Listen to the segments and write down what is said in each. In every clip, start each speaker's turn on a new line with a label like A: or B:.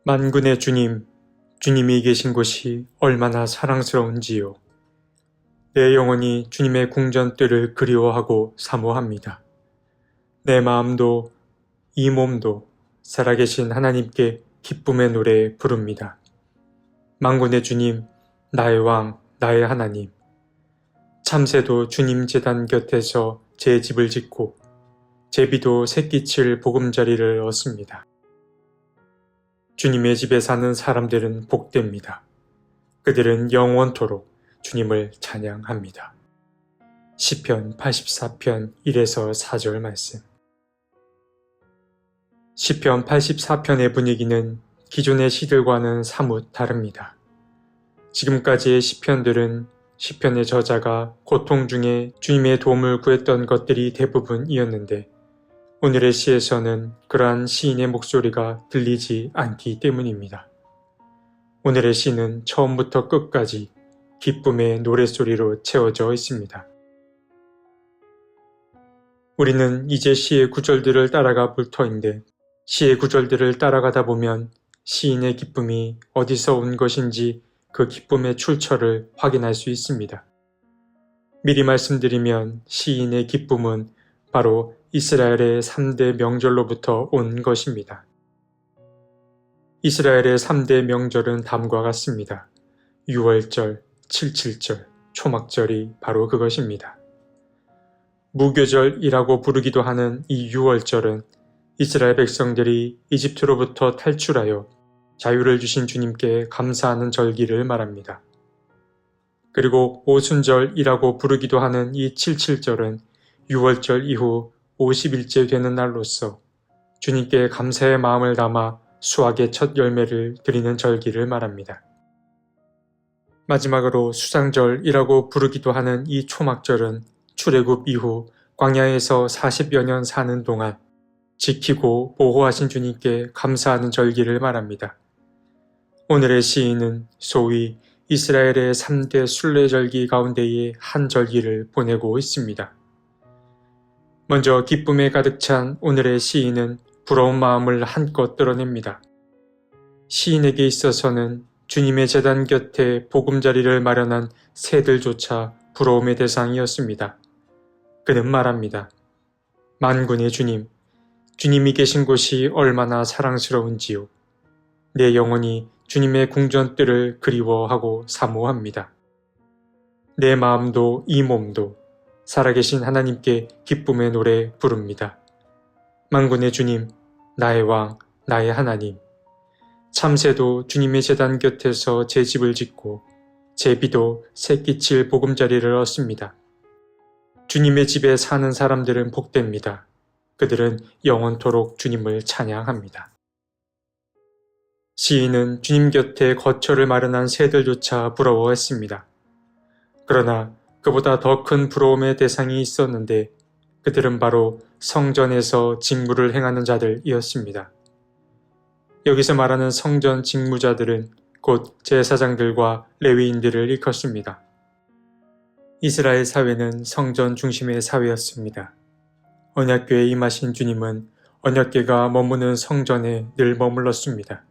A: 만군의 주님, 주님이 계신 곳이 얼마나 사랑스러운지요. 내 영혼이 주님의 궁전뜰을 그리워하고 사모합니다. 내 마음도 이 몸도 살아계신 하나님께 기쁨의 노래 부릅니다. 만군의 주님, 나의 왕, 나의 하나님. 참새도 주님 제단 곁에서 제 집을 짓고 제비도 새끼칠 보금자리를 얻습니다. 주님의 집에 사는 사람들은 복됩니다. 그들은 영원토록 주님을 찬양합니다. 시편 84편 1에서 4절 말씀. 시편 84편의 분위기는 기존의 시들과는 사뭇 다릅니다. 지금까지의 시편들은 시편의 저자가 고통 중에 주님의 도움을 구했던 것들이 대부분이었는데 오늘의 시에서는 그러한 시인의 목소리가 들리지 않기 때문입니다. 오늘의 시는 처음부터 끝까지 기쁨의 노랫소리로 채워져 있습니다. 우리는 이제 시의 구절들을 따라가 볼 터인데 시의 구절들을 따라가다 보면 시인의 기쁨이 어디서 온 것인지 그 기쁨의 출처를 확인할 수 있습니다. 미리 말씀드리면 시인의 기쁨은 바로 이스라엘의 3대 명절로부터 온 것입니다. 이스라엘의 3대 명절은 다음과 같습니다. 6월절, 77절, 초막절이 바로 그것입니다. 무교절이라고 부르기도 하는 이 6월절은 이스라엘 백성들이 이집트로부터 탈출하여 자유를 주신 주님께 감사하는 절기를 말합니다. 그리고 오순절이라고 부르기도 하는 이 77절은 6월절 이후 50일째 되는 날로서 주님께 감사의 마음을 담아 수확의 첫 열매를 드리는 절기를 말합니다. 마지막으로 수상절이라고 부르기도 하는 이 초막절은 출애굽 이후 광야에서 40여 년 사는 동안 지키고 보호하신 주님께 감사하는 절기를 말합니다. 오늘의 시인은 소위 이스라엘의 3대 순례절기 가운데의 한 절기를 보내고 있습니다. 먼저 기쁨에 가득 찬 오늘의 시인은 부러운 마음을 한껏 드러냅니다. 시인에게 있어서는 주님의 제단 곁에 보금자리를 마련한 새들조차 부러움의 대상이었습니다. 그는 말합니다. 만군의 주님, 주님이 계신 곳이 얼마나 사랑스러운지요. 내 영혼이 주님의 궁전뜰을 그리워하고 사모합니다. 내 마음도 이 몸도 살아계신 하나님께 기쁨의 노래 부릅니다. 만군의 주님, 나의 왕, 나의 하나님. 참새도 주님의 제단 곁에서 제 집을 짓고 제비도 새끼칠 보금자리를 얻습니다. 주님의 집에 사는 사람들은 복됩니다. 그들은 영원토록 주님을 찬양합니다. 시인은 주님 곁에 거처를 마련한 새들조차 부러워했습니다. 그러나 그보다 더 큰 부러움의 대상이 있었는데 그들은 바로 성전에서 직무를 행하는 자들이었습니다. 여기서 말하는 성전 직무자들은 곧 제사장들과 레위인들을 일컫습니다. 이스라엘 사회는 성전 중심의 사회였습니다. 언약궤에 임하신 주님은 언약궤가 머무는 성전에 늘 머물렀습니다.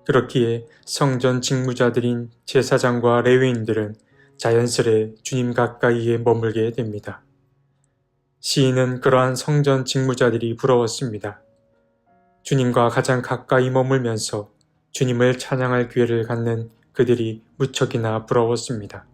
A: 그렇기에 성전 직무자들인 제사장과 레위인들은 자연스레 주님 가까이에 머물게 됩니다. 시인은 그러한 성전 직무자들이 부러웠습니다. 주님과 가장 가까이 머물면서 주님을 찬양할 기회를 갖는 그들이 무척이나 부러웠습니다.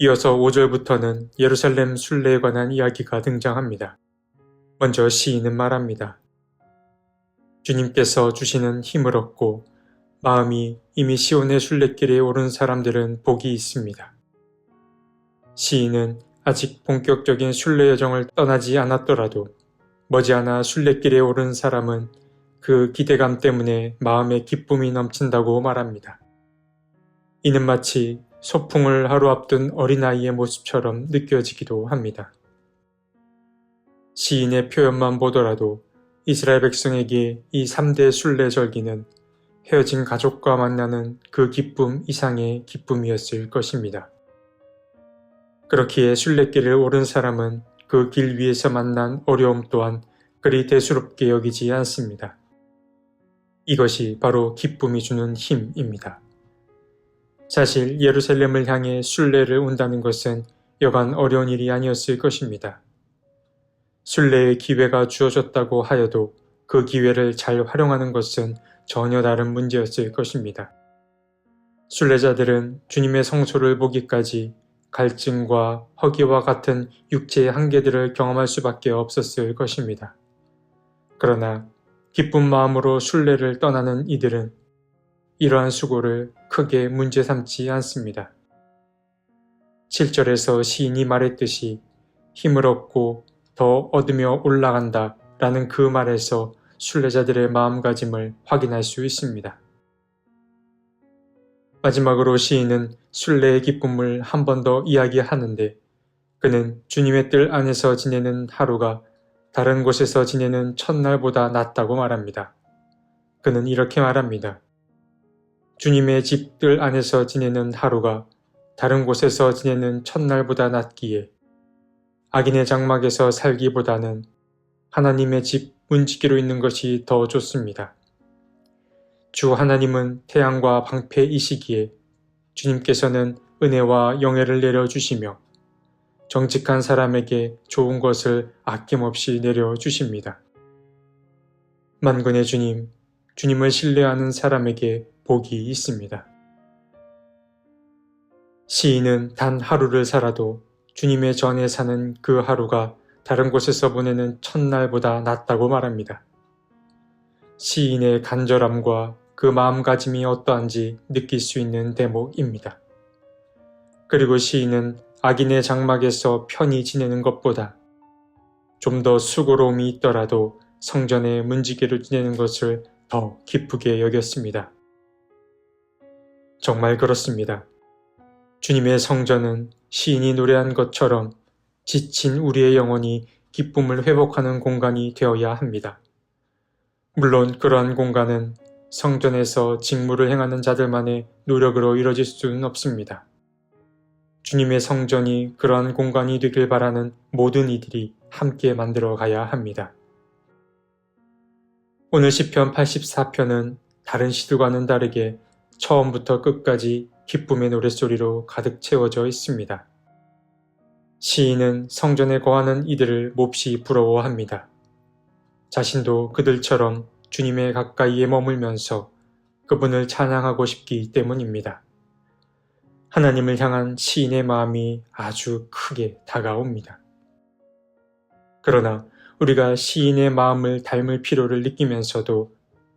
A: 이어서 5절부터는 예루살렘 순례에 관한 이야기가 등장합니다. 먼저 시인은 말합니다. 주님께서 주시는 힘을 얻고 마음이 이미 시온의 순례길에 오른 사람들은 복이 있습니다. 시인은 아직 본격적인 순례 여정을 떠나지 않았더라도 머지않아 순례길에 오른 사람은 그 기대감 때문에 마음에 기쁨이 넘친다고 말합니다. 이는 마치 소풍을 하루 앞둔 어린아이의 모습처럼 느껴지기도 합니다. 시인의 표현만 보더라도 이스라엘 백성에게 이 3대 순례절기는 헤어진 가족과 만나는 그 기쁨 이상의 기쁨이었을 것입니다. 그렇기에 순례길을 오른 사람은 그 길 위에서 만난 어려움 또한 그리 대수롭게 여기지 않습니다. 이것이 바로 기쁨이 주는 힘입니다. 사실 예루살렘을 향해 순례를 온다는 것은 여간 어려운 일이 아니었을 것입니다. 순례의 기회가 주어졌다고 하여도 그 기회를 잘 활용하는 것은 전혀 다른 문제였을 것입니다. 순례자들은 주님의 성소를 보기까지 갈증과 허기와 같은 육체의 한계들을 경험할 수밖에 없었을 것입니다. 그러나 기쁜 마음으로 순례를 떠나는 이들은 이러한 수고를 크게 문제 삼지 않습니다. 7절에서 시인이 말했듯이 힘을 얻고 더 얻으며 올라간다 라는 그 말에서 순례자들의 마음가짐을 확인할 수 있습니다. 마지막으로 시인은 순례의 기쁨을 한 번 더 이야기하는데 그는 주님의 뜰 안에서 지내는 하루가 다른 곳에서 지내는 첫날보다 낫다고 말합니다. 그는 이렇게 말합니다. 주님의 집 뜰 안에서 지내는 하루가 다른 곳에서 지내는 첫날보다 낫기에 악인의 장막에서 살기보다는 하나님의 집 문지기로 있는 것이 더 좋습니다. 주 하나님은 태양과 방패이시기에 주님께서는 은혜와 영예를 내려주시며 정직한 사람에게 좋은 것을 아낌없이 내려주십니다. 만군의 주님, 주님을 신뢰하는 사람에게 복이 있습니다. 시인은 단 하루를 살아도 주님의 전에 사는 그 하루가 다른 곳에서 보내는 첫날보다 낫다고 말합니다. 시인의 간절함과 그 마음가짐이 어떠한지 느낄 수 있는 대목입니다. 그리고 시인은 악인의 장막에서 편히 지내는 것보다 좀 더 수고로움이 있더라도 성전의 문지기로 지내는 것을 더 기쁘게 여겼습니다. 정말 그렇습니다. 주님의 성전은 시인이 노래한 것처럼 지친 우리의 영혼이 기쁨을 회복하는 공간이 되어야 합니다. 물론 그러한 공간은 성전에서 직무를 행하는 자들만의 노력으로 이뤄질 수는 없습니다. 주님의 성전이 그러한 공간이 되길 바라는 모든 이들이 함께 만들어 가야 합니다. 오늘 시편 84편은 다른 시들과는 다르게 처음부터 끝까지 기쁨의 노랫소리로 가득 채워져 있습니다. 시인은 성전에 거하는 이들을 몹시 부러워합니다. 자신도 그들처럼 주님의 가까이에 머물면서 그분을 찬양하고 싶기 때문입니다. 하나님을 향한 시인의 마음이 아주 크게 다가옵니다. 그러나 우리가 시인의 마음을 닮을 필요를 느끼면서도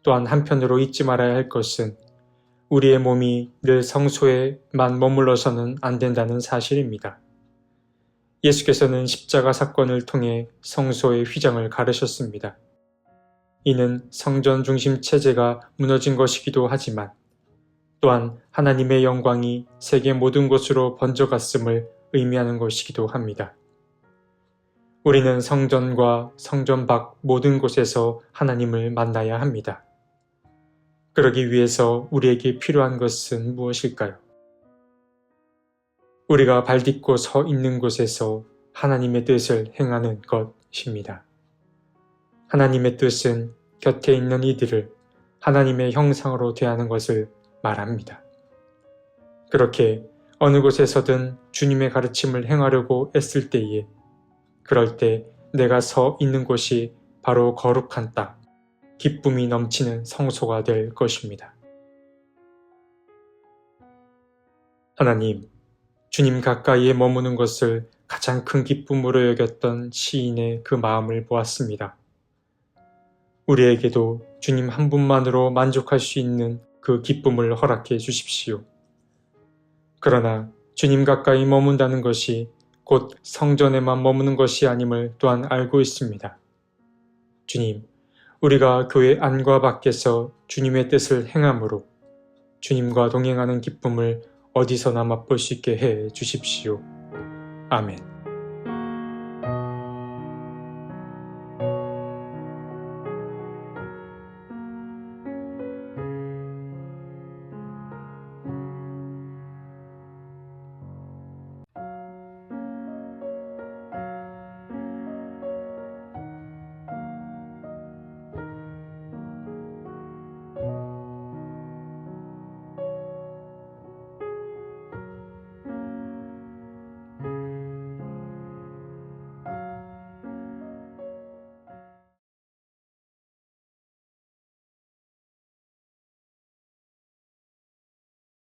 A: 또한 한편으로 잊지 말아야 할 것은 우리의 몸이 늘 성소에만 머물러서는 안 된다는 사실입니다. 예수께서는 십자가 사건을 통해 성소의 휘장을 가르셨습니다. 이는 성전 중심 체제가 무너진 것이기도 하지만 또한 하나님의 영광이 세계 모든 곳으로 번져갔음을 의미하는 것이기도 합니다. 우리는 성전과 성전 밖 모든 곳에서 하나님을 만나야 합니다. 그러기 위해서 우리에게 필요한 것은 무엇일까요? 우리가 발딛고 서 있는 곳에서 하나님의 뜻을 행하는 것입니다. 하나님의 뜻은 곁에 있는 이들을 하나님의 형상으로 대하는 것을 말합니다. 그렇게 어느 곳에서든 주님의 가르침을 행하려고 애쓸 때에 그럴 때 내가 서 있는 곳이 바로 거룩한 땅, 기쁨이 넘치는 성소가 될 것입니다. 하나님, 주님 가까이에 머무는 것을 가장 큰 기쁨으로 여겼던 시인의 그 마음을 보았습니다. 우리에게도 주님 한 분만으로 만족할 수 있는 그 기쁨을 허락해 주십시오. 그러나 주님 가까이 머문다는 것이 곧 성전에만 머무는 것이 아님을 또한 알고 있습니다. 주님, 우리가 교회 안과 밖에서 주님의 뜻을 행함으로 주님과 동행하는 기쁨을 어디서나 맛볼 수 있게 해 주십시오. 아멘.